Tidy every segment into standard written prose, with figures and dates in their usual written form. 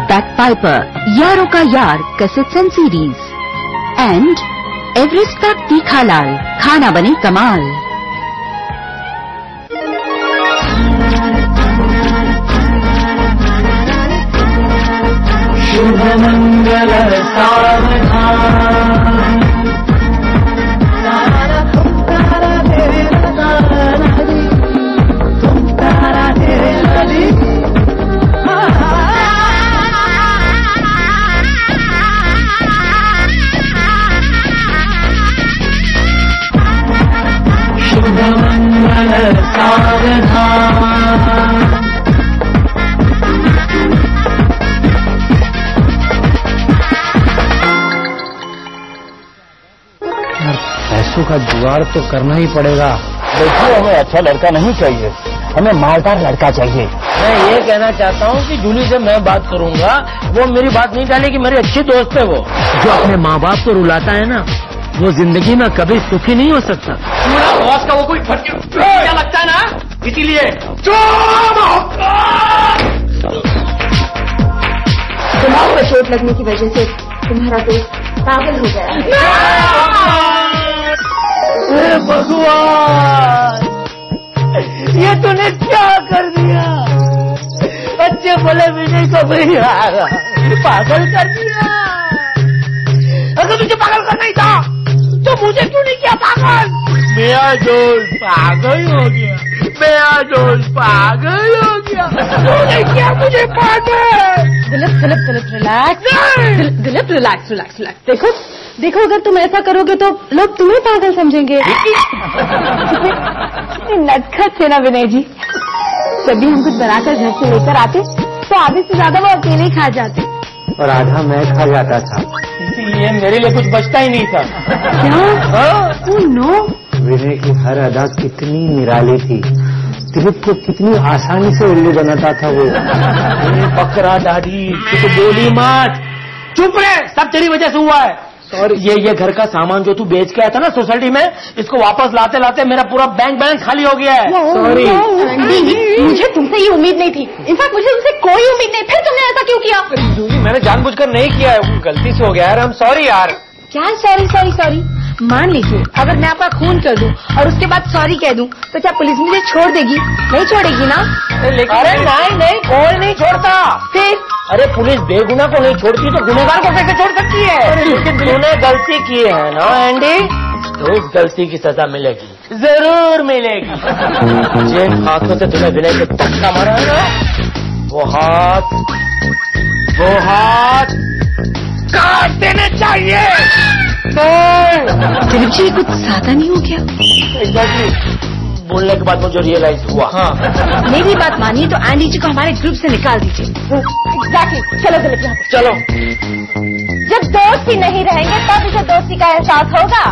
बैकपाइपर, यारों का यार cassettes and series, and Everest का तीखा लाल, खाना बने कमाल। शुभ मंगल सावधान, शुभ मंगल सावधान। पैसों का जुगाड़ तो करना ही पड़ेगा। देखिए, हमें अच्छा लड़का नहीं चाहिए, हमें मालदार लड़का चाहिए। मैं ये कहना चाहता हूँ कि जूली से मैं बात करूंगा, वो मेरी बात नहीं डालेगी, मेरी अच्छी दोस्त है वो। जो अपने माँ बाप को रुलाता है ना, वो जिंदगी में कभी सुखी नहीं हो सकता। पूरा बॉस का वो कोई क्या लगता है ना, इसीलिए दिमाग पर चोट लगने की वजह से तुम्हारा दोस्त पागल हो गया। भगवान, ये तूने क्या कर दिया? अच्छे भले विजय को भी पागल कर दिया। अगर तुझे पागल करना ही था तो मुझे क्यों नहीं किया पागल? मेरा दोस्त पागल हो गया, मेरा दोस्त पागल हो गया, तूने किया मुझे पागल। Dilip relax, Dilip relax relax relax. देखो अगर तुम ऐसा करोगे तो लोग तुम्हें पागल समझेंगे। नटखट थे ना विनय जी, जब भी हम कुछ बनाकर घर से लेकर आते तो आधे से ज्यादा वो अकेले ही खा जाते और आधा मैं खा जाता था, इसीलिए मेरे लिए कुछ बचता ही नहीं था। क्या? Oh no. विनय की हर अदा कितनी निराली थी, दिलीप को कितनी आसानी से उल्लू बनाता था वो। बकरा दादी, तू तो बोली मत, चुप रहे, सब तेरी वजह से हुआ है। और ये घर का सामान जो तू बेच के आया था ना सोसाइटी में, इसको वापस लाते लाते मेरा पूरा बैंक बैलेंस खाली हो गया है। सॉरी। मुझे तुमसे ये उम्मीद नहीं थी, इनफैक्ट मुझे तुमसे कोई उम्मीद नहीं। फिर तुमने ऐसा क्यों किया? जूली, मैंने जानबूझकर नहीं किया है, गलती से हो गया यार, हम सॉरी यार। क्या सॉरी सॉरी सॉरी? मान लीजिए अगर मैं आपका खून कर दूं और उसके बाद सॉरी कह दूं तो क्या पुलिस मुझे छोड़ देगी? नहीं छोड़ेगी ना? अरे नहीं, कोई नहीं छोड़ता। फिर अरे पुलिस बेगुनाह को नहीं छोड़ती तो गुनहगार को कैसे छोड़ सकती है? लेकिन तूने गलती की है ना एंडी, तो उस गलती की सजा मिलेगी, जरूर मिलेगी। जिन हाथों से तूने विनय को धक्का मारा है ना, वो हाथ काट देने चाहिए। दिलीप जी कुछ ज्यादा नहीं हो गया? एग्जैक्टली, बोलने के बाद मुझे रियलाइज हुआ। हाँ, मेरी बात मानिए तो एंडी जी को हमारे ग्रुप से निकाल दीजिए। एग्जैक्टली। चलो दिलीप यहाँ पे चलो। जब दोस्त ही नहीं रहेंगे तब इसे दोस्ती का एहसास होगा।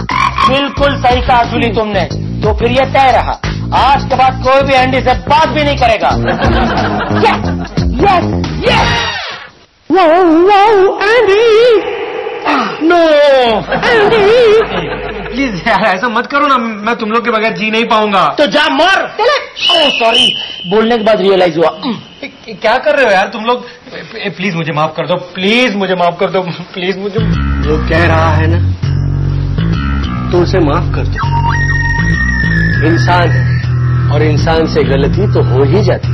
बिल्कुल सही कहा जूली तुमने, तो फिर ये तय रहा, आज के बाद कोई भी एंडी से बात भी नहीं करेगा। Yes yes. Andy, no please यार ऐसा मत करो ना, मैं तुम लोग के बगैर जी नहीं पाऊंगा। तो जा मर। ओह सॉरी, बोलने के बाद रियलाइज हुआ। क्या कर रहे हो यार तुम लोग? प्लीज मुझे माफ कर दो, प्लीज मुझे माफ कर दो, प्लीज मुझे। वो कह रहा है ना, तो उसे माफ कर दो। इंसान है और इंसान से गलती तो हो ही जाती।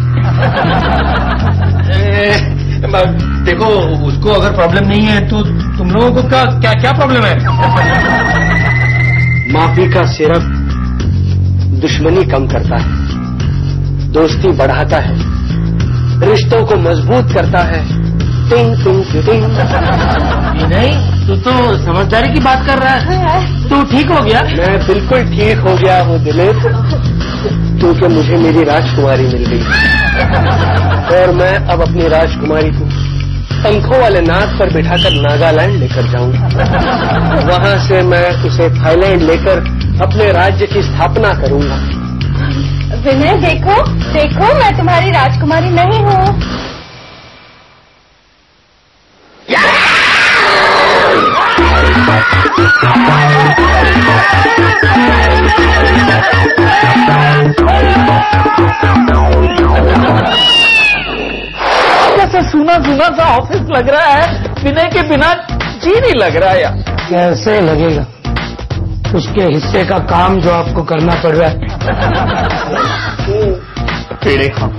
देखो उसको अगर प्रॉब्लम नहीं है तो तुम लोगों को क्या प्रॉब्लम है? माफी का सिर्फ दुश्मनी कम करता है, दोस्ती बढ़ाता है, रिश्तों को मजबूत करता है। टिंग टिंग टिंग। नहीं, तू तो समझदारी की बात कर रहा है। तू ठीक हो गया? मैं बिल्कुल ठीक हो गया हूँ दिलीप, क्योंकि मुझे मेरी राजकुमारी मिल गई और मैं अब अपनी राजकुमारी को पंखों वाले नाग पर बिठाकर नागालैंड लेकर जाऊंगा। वहां से मैं उसे थाईलैंड लेकर अपने राज्य की स्थापना करूंगा। विनय देखो देखो, मैं तुम्हारी राजकुमारी नहीं हूँ। सा सूना सूना सा ऑफिस लग रहा है, विनय के बिना जी नहीं लग रहा यार। कैसे लगेगा? उसके हिस्से का काम जो आपको करना पड़ रहा है। पेड़े खाओ,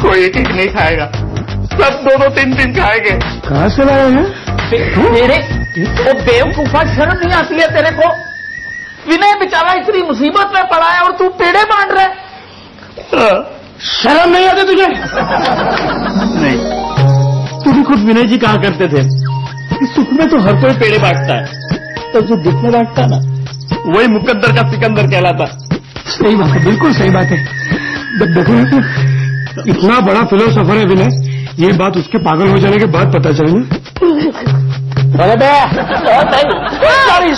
कोई एक एक नहीं खाएगा, सब 2-2-3-3 खाएंगे। कहाँ से लाए हैं? मेरे वो बेवकूफा, शर्म नहीं आती है तेरे को? विनय बेचारा इतनी मुसीबत में पड़ा है और तू पेड़े बांट रहा है। शर्म नहीं आती तुझे? नहीं, तू भी खुद विनय जी कहा करते थे कि सुख में तो हर कोई पेड़े बांटता है, तो जो दुख में बांटता ना वही मुकद्दर का सिकंदर कहलाता। सही बात है, बिल्कुल सही बात है। देखो ना, तो इतना बड़ा फिलोसोफर है विनय, ये बात उसके पागल हो जाने के बाद पता चली। सॉरी,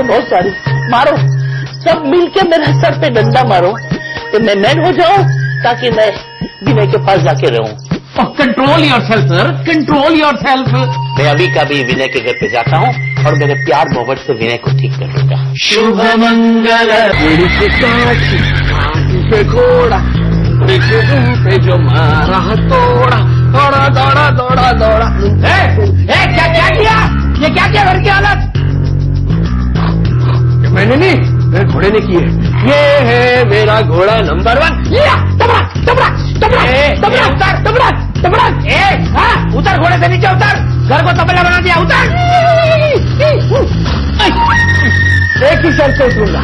बहुत सारी मारो, सब मिलके मेरे सर पे डंडा मारो कि मैं मैन हो जाऊं, ताकि मैं विनय के पास जाके रहूं। Control yourself sir, control yourself. मैं अभी का भी विनय के घर पे जाता हूँ और मेरे प्यार मोहब्बत से विनय को ठीक कर दूंगा। शुभ मंगल पे घोड़ा पे जो मारा तोड़ा, दौड़ा दौड़ा दौड़ा दौड़ा। क्या क्या किया? ये क्या किया घर की हालत? मैंने नहीं, मेरे घोड़े ने की है। ये है मेरा घोड़ा नंबर 1। उतर घोड़े से नीचे उतर, घर को तबला बना दिया, उतर। एक ही शर्त पे उतरूंगा,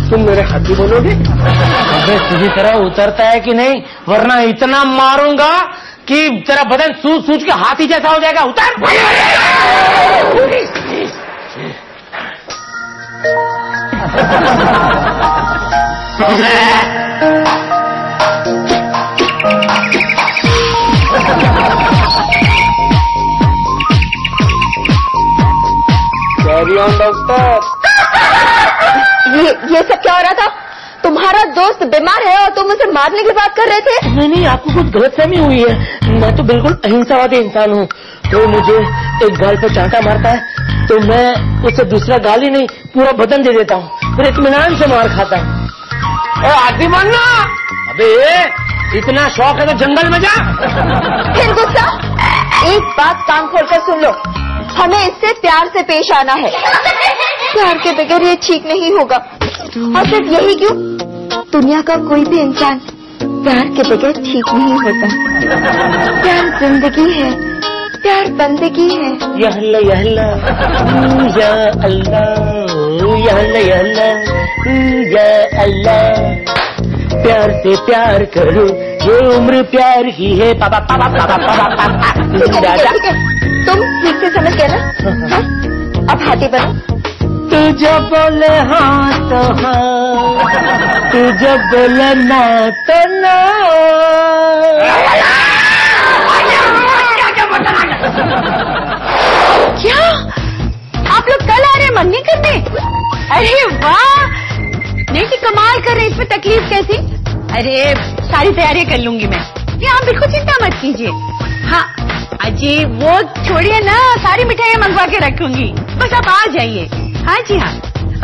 तुम मेरे हाथी बनोगे। अबे तुझी तरह उतरता है कि नहीं, वरना इतना मारूंगा कि तेरा बदन सूज सूज के हाथी जैसा हो जाएगा। उतर। Carry on doctor. ये सब क्या हो रहा था? तुम्हारा दोस्त बीमार है और तुम उसे मारने की बात कर रहे थे? नहीं, आपको कुछ गलतफहमी हुई है। मैं तो बिल्कुल अहिंसावादी इंसान हूँ। तो मुझे एक गाल पे चांटा मारता है तो मैं उसे दूसरा गाल ही नहीं, पूरा बदन दे देता हूँ, फिर इत्मीनान से मार खाता है। आदमी मानना, अबे इतना शौक है तो जंगल में जा। फिर गुस्सा? एक बात कान खोलकर सुन लो, हमें इससे प्यार से पेश आना है। प्यार के बगैर ये ठीक नहीं होगा। और सिर्फ यही क्यों, दुनिया का कोई भी इंसान प्यार के बगैर ठीक नहीं होता। प्यार जिंदगी है, प्यार बंदगी है। या अल्लाह या अल्लाह या अल्लाह या अल्लाह या अल्लाह या अल्लाह। प्यार से प्यार करो, ये उम्र प्यार ही है। पापा पापा पापा पापा। ठीक है, तुम ठीक से समझ गए ना? हाँ? अब हाथी बनो। तू जब बोले हाँ तो हाँ, तू जब बोले ना तो ना। क्या आप लोग कल आ रहे हैं मंगनी करने? अरे वाह, नहीं कि कमाल कर रहे हैं। इसमें तकलीफ कैसी? अरे सारी तैयारियां कर लूंगी मैं, ये आप बिल्कुल चिंता मत कीजिए। हाँ अजी वो छोड़िए ना, सारी मिठाइयाँ मंगवा के रखूंगी, बस आप आ जाइए। हाँ जी हाँ,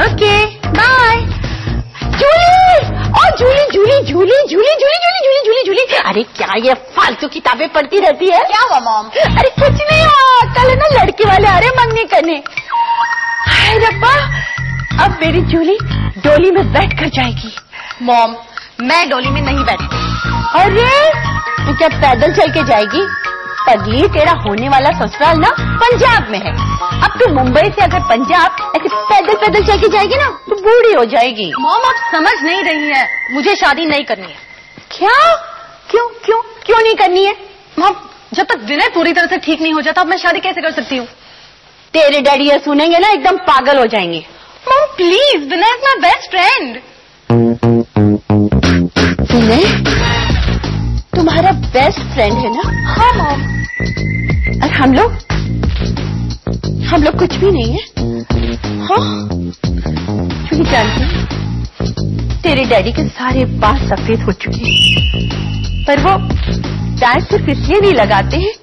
ओके बाय। जूली, ओ जूली जूली जूली जूली जूली जूली जूली जूली जूली। अरे क्या ये फालतू किताबें पढ़ती रहती है? क्या हुआ मॉम? अरे कुछ नहीं, कल है ना लड़की वाले आ रहे मंगनी करने। हाय रब्बा, अब मेरी जूली डोली में बैठ कर जाएगी। मॉम मैं डोली में नहीं बैठती। अरे तो क्या पैदल चल के जाएगी? पगली, तेरा होने वाला ससुराल ना पंजाब में है। अब तू मुंबई से अगर पंजाब ऐसे पैदल पैदल चल के जाएगी ना तो बूढ़ी हो जाएगी। मॉम आप समझ नहीं रही है, मुझे शादी नहीं करनी है। क्या? क्यों क्यों क्यों नहीं करनी है? मॉम जब तक विनय पूरी तरह से ठीक नहीं हो जाता मैं शादी कैसे कर सकती हूँ? तेरे डैडी ये सुनेंगे ना एकदम पागल हो जाएंगे। Mom please, Vinay is my best friend. Vinay तुम्हारा बेस्ट फ्रेंड है ना? हाँ मॉम। और हम लोग कुछ भी नहीं है। हाँ क्यों जानती, तेरे डैडी के सारे बाल सफेद हो चुके हैं, पर वो डाई सिर्फ इसलिए नहीं लगाते हैं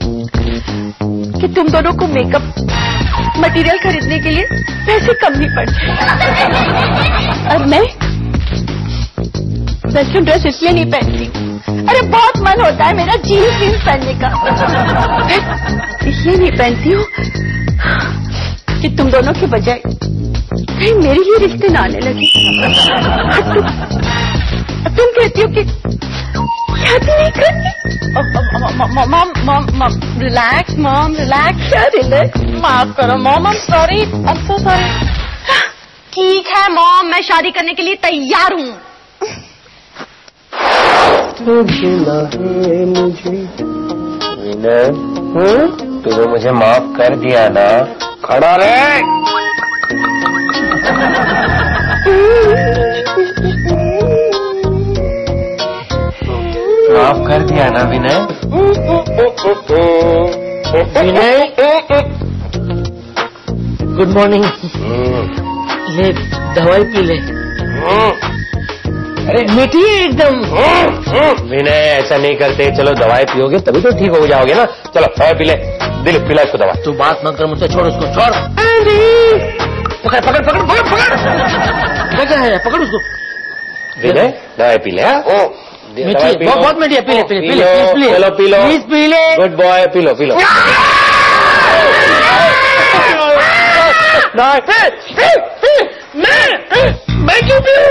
कि तुम दोनों को मेकअप मटेरियल खरीदने के लिए पैसे कम नहीं पड़ते। और वेस्टर्न ड्रेस इसलिए नहीं पहनती, अरे बहुत मन होता है मेरा जीन्स पहनने का। इसलिए नहीं पहनती हूँ कि तुम दोनों के बजाय कहीं मेरे ही रिश्ते न आने लगे। तुम कहती हो कि शादी नहीं करती। Mom relax, mom relax. क्या रिलैक्स? माफ करो mom, I am sorry, I am so sorry. ठीक है मॉम, मैं शादी करने के लिए तैयार हूँ। विनय, तूने मुझे माफ कर दिया ना? खड़ा रहे। माफ कर दिया ना विनय? विनय, गुड मॉर्निंग। ले दवाई पी ले। अरे मीठी एकदम। विनय ऐसा नहीं करते, चलो दवाई पियोगे तभी तो ठीक हो जाओगे ना। चलो दवाई पी ले। दिल पिला इसको दवा। तू बात मत कर मुझसे, छोड़ उसको, छोड़। पकड़ पकड़ पकड़ पकड़ पकड़। क्या है, पकड़ उसको। विनय दवाई पी ले। मीठी, बहुत मीठी है, पी ले पी ले पी ले, चलो पी लो, प्लीज पी ले। Good boy, P low P low. मैं क्यों पीऊं?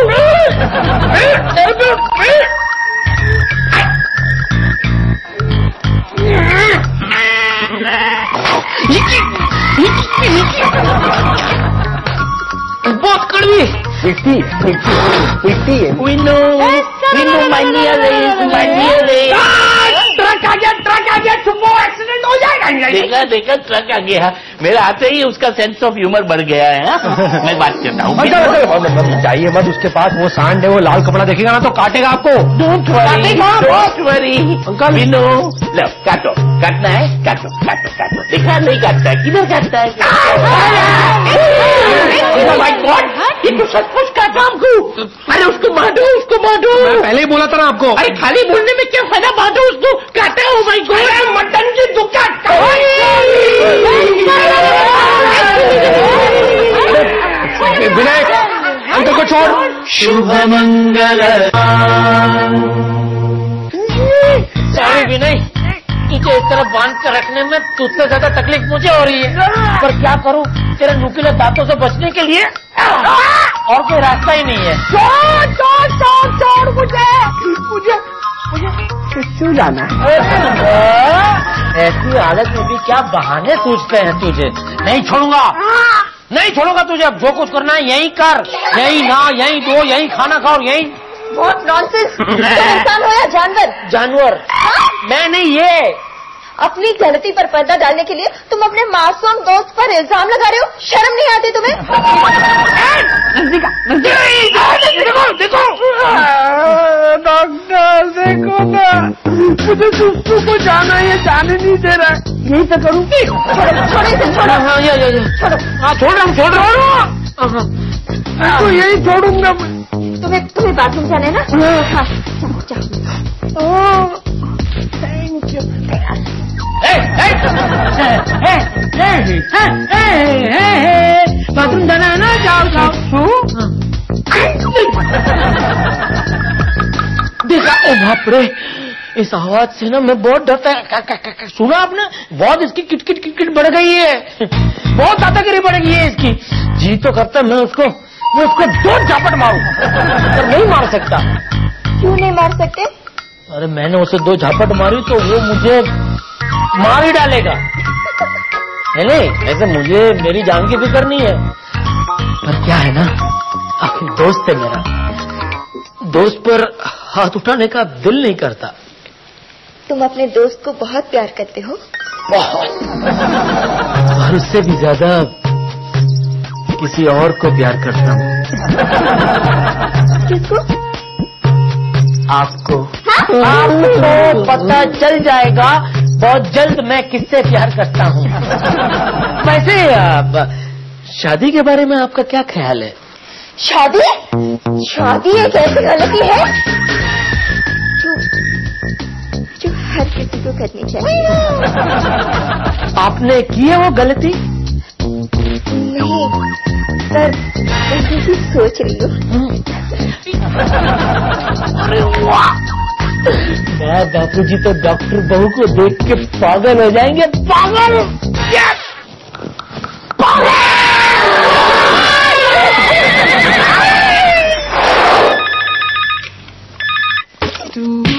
बहुत कड़वी। मिट्टी मिट्टी मिट्टी है। विनो माय नियर ट्रक आ गया, छुपो, एक्सीडेंट हो जाएगा। देखा ट्रक आ गया, मेरा आते ही उसका सेंस ऑफ ह्यूमर बढ़ गया है। मैं बात करता हूँ। जाइए मत उसके पास, वो सांड है, वो लाल कपड़ा देखेगा ना तो काटेगा आपको। Don't worry uncle. विनो लो, काटो, काटना है, काटो काटो काटो। देखा नहीं काटता है, किधर काटता है? माय गॉड, ये तो सचमुच काटा हमको। अरे उसको बांटो, उसको बांटो। मैं पहले ही बोला था ना आपको। अरे खाली बोलने में क्या फायदा, बांटो उसको, काटा। ओ माय गॉड, मटन की दुकान। विनय अंकल को छोड़। शुभ मंगल। सॉरी विनय, तुझे इस तरह बांध कर रखने में तुझसे ज्यादा तकलीफ मुझे हो रही है, पर क्या करूं, तेरे नुकीले दांतों से बचने के लिए और कोई रास्ता ही नहीं है। छोड़ मुझे क्यों जाना है? ऐसी हालत में भी क्या बहाने सूझते हैं तुझे? नहीं छोड़ूंगा, नहीं छोड़ूंगा तुझे। अब जो कुछ करना है यही कर, यही ना यही दो, यही खाना खाओ, यही। बहुत नॉनसेंस। इंसान हो या जानवर? जानवर। मैं नहीं, ये अपनी गलती पर पर्दा डालने के लिए तुम अपने मासूम दोस्त पर इल्जाम लगा रहे हो। शर्म नहीं आती तुम्हें? देखो डॉक्टर, देखो ना, मुझे सुस्तू को जाना, ये जाने नहीं दे रहा है। यही तो करूँ। छोड़ो इसे, छोड़ो। छोड़ो। हाँ छोड़ रहा हूँ, छोड़ रहा हूँ। तो यही छोड़ूंगा। तुम्हें बाथरूम जाना है ना? हाँ थैंक यू। बाथरूम जाना है ना? जाओ। देखा, ओ बाप रे, इस आवाज से ना मैं बहुत डरता है। सुना आपने? बहुत इसकी किटकिट बढ़ गई है, बहुत दादागिरी बढ़ गई है इसकी। जी तो करता है मैं उसको दो झापट मारूं, पर नहीं मार सकता। क्यों नहीं मार सकते? अरे मैंने उसे दो झापट मारी तो वो मुझे मार ही डालेगा। नहीं, ऐसे मुझे मेरी जान की फिक्र नहीं है, पर क्या है ना, आखिर दोस्त है मेरा, दोस्त पर हाथ उठाने का दिल नहीं करता। तुम अपने दोस्त को बहुत प्यार करते हो? बहुत, और उससे भी ज्यादा किसी और को प्यार करता हूँ। किसको? आपको। आपको पता चल जाएगा बहुत जल्द मैं किससे प्यार करता हूँ। वैसे शादी के बारे में आपका क्या ख्याल है? शादी एक ऐसी गलती है जो हर किसी को करनी चाहिए। आपने की है वो गलती? नहीं, पर ऐसी सोच रही हूँ। अरे वाह, मैं बापूजी तो डॉक्टर बहू को देख के पागल हो जाएंगे। पागल,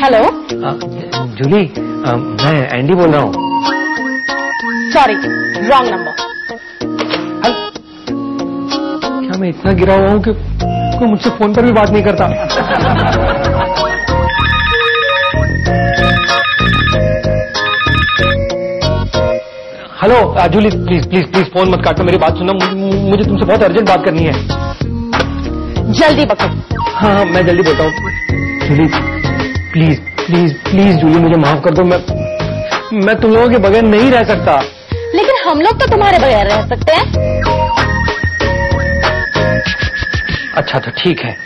हेलो जूली, मैं एंडी बोल रहा हूँ। Sorry, wrong number. क्या मैं इतना गिरा हुआ हूँ कि कोई मुझसे फोन पर भी बात नहीं करता? Hello Julie, please please please phone मत काटना, मेरी बात सुनना, मुझे तुमसे बहुत अर्जेंट बात करनी है। जल्दी पकड़। हाँ, मैं जल्दी बोलता हूँ। Julie please please please Julie, मुझे माफ कर दो, मैं तुम लोगों के बगैर नहीं रह सकता। लेकिन हम लोग तो तुम्हारे बगैर रह सकते हैं। अच्छा तो ठीक है,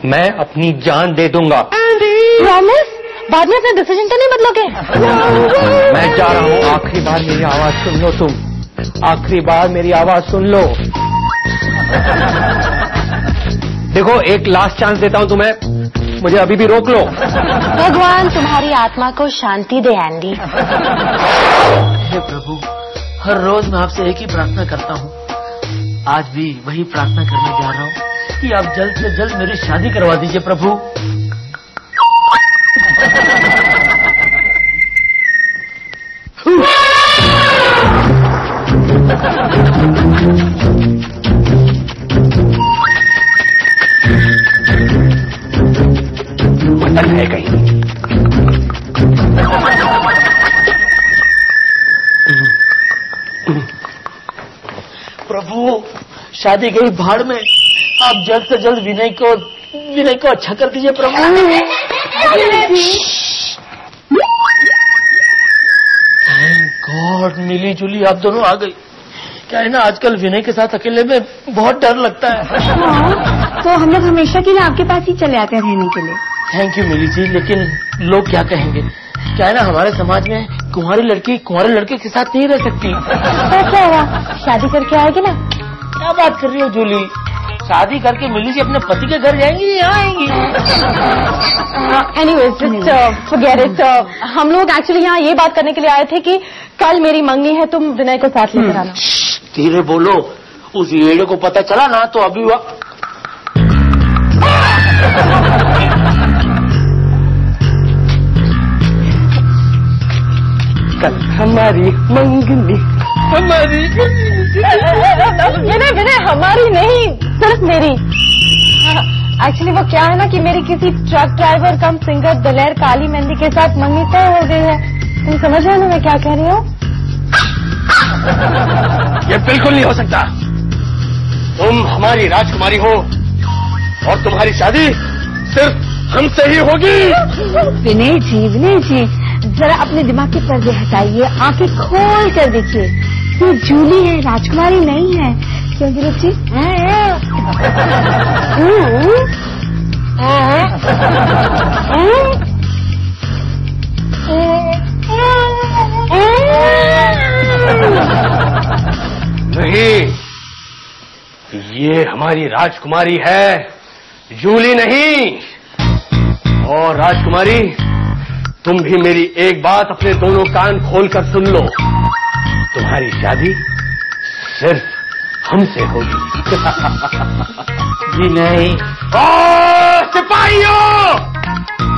मैं अपनी जान दे दूंगा। प्रॉमिस? बाद में अपना डिसीजन तो नहीं बदलोगे? मैं जा रहा हूँ, आखिरी बार मेरी आवाज सुन लो तुम, आखिरी बार मेरी आवाज सुन लो। देखो, एक लास्ट चांस देता हूँ तुम्हें, मुझे अभी भी रोक लो। भगवान तुम्हारी आत्मा को शांति दे एंडी। हे प्रभु, हर रोज मैं आपसे एक ही प्रार्थना करता हूँ, आज भी वही प्रार्थना करने जा रहा हूँ कि आप जल्द से जल्द मेरी शादी करवा दीजिए प्रभु। बदल है कहीं। प्रभु, शादी गई भाड़ में, आप जल्द से जल्द विनय को अच्छा कर दीजिए प्रभु। थैंक गॉड, मिली जुली आप दोनों आ गई। क्या है ना, आजकल विनय के साथ अकेले में बहुत डर लगता है। तो हम लोग हमेशा के लिए आपके पास ही चले आते हैं रहने के लिए। थैंक यू मिली जी, लेकिन लोग क्या कहेंगे? क्या है ना, हमारे समाज में कुंवारी लड़की कुंवारे लड़के के साथ नहीं रह सकती। तो क्या हुआ, शादी करके आएगी ना? क्या बात कर रही हो जूली, शादी करके मिली जी अपने पति के घर जाएंगी या आएंगी? Anyways, just forget it. हम लोग एक्चुअली यहाँ ये बात करने के लिए आए थे कि कल मेरी मंगनी है, तुम विनय को साथ लेकर आना। धीरे बोलो, उस येड़े को पता चला ना तो अभी कल हमारी मंगनी, हमारी विनय हमारी नहीं, सिर्फ मेरी। एक्चुअली वो क्या है ना कि मेरी किसी ट्रक ड्राइवर कम सिंगर दलेर काली मेहंदी के साथ मंगनी तय हो गई है। तुम समझ रहे हो ना मैं क्या कह रही हूँ? ये बिल्कुल नहीं हो सकता। तुम हमारी राजकुमारी हो और तुम्हारी शादी सिर्फ हमसे ही होगी। विनय जी, जरा अपने दिमाग के पर्दे हटाइए, आंखें खोल कर देखिए। ये जूली है, राजकुमारी नहीं है। क्यों जूली जी? नहीं, ये हमारी राजकुमारी है, जूली नहीं। और राजकुमारी, तुम भी मेरी एक बात अपने दोनों कान खोलकर सुन लो, तुम्हारी शादी सिर्फ हमसे होगी। जी नहीं। सिपाहियों,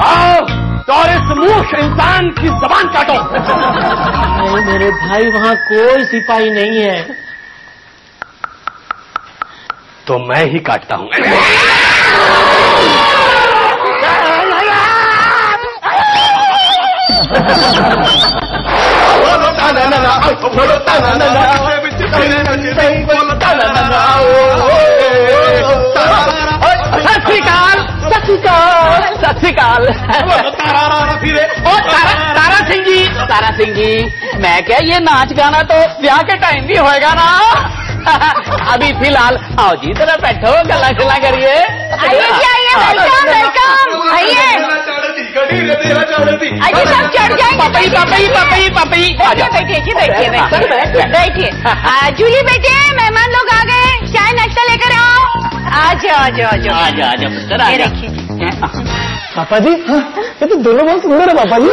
आओ और इस मूर्ख इंसान की जबान काटो। नहीं मेरे भाई, वहाँ कोई सिपाही नहीं है। तो मैं ही काटता हूँ। सत श्रीकाल। तारा सिंह जी, मैं क्या ये नाच गाना तो ब्याह के टाइम भी होएगा ना? अभी फिलहाल आओ जी, जरा बैठो, गला शला करिए। आइए जी, आइए, वेलकम वेलकम, आइए। आइए सब चढ़ जाएंगे। पपई बैठिए। जूली बेटे, मेहमान लोग आ गए, चाय नाश्ता लेकर आओ। आ जाओ आजा पुत्र ये रखिए। पापा जी ये तो दोनों बहुत सुंदर है पापा जी।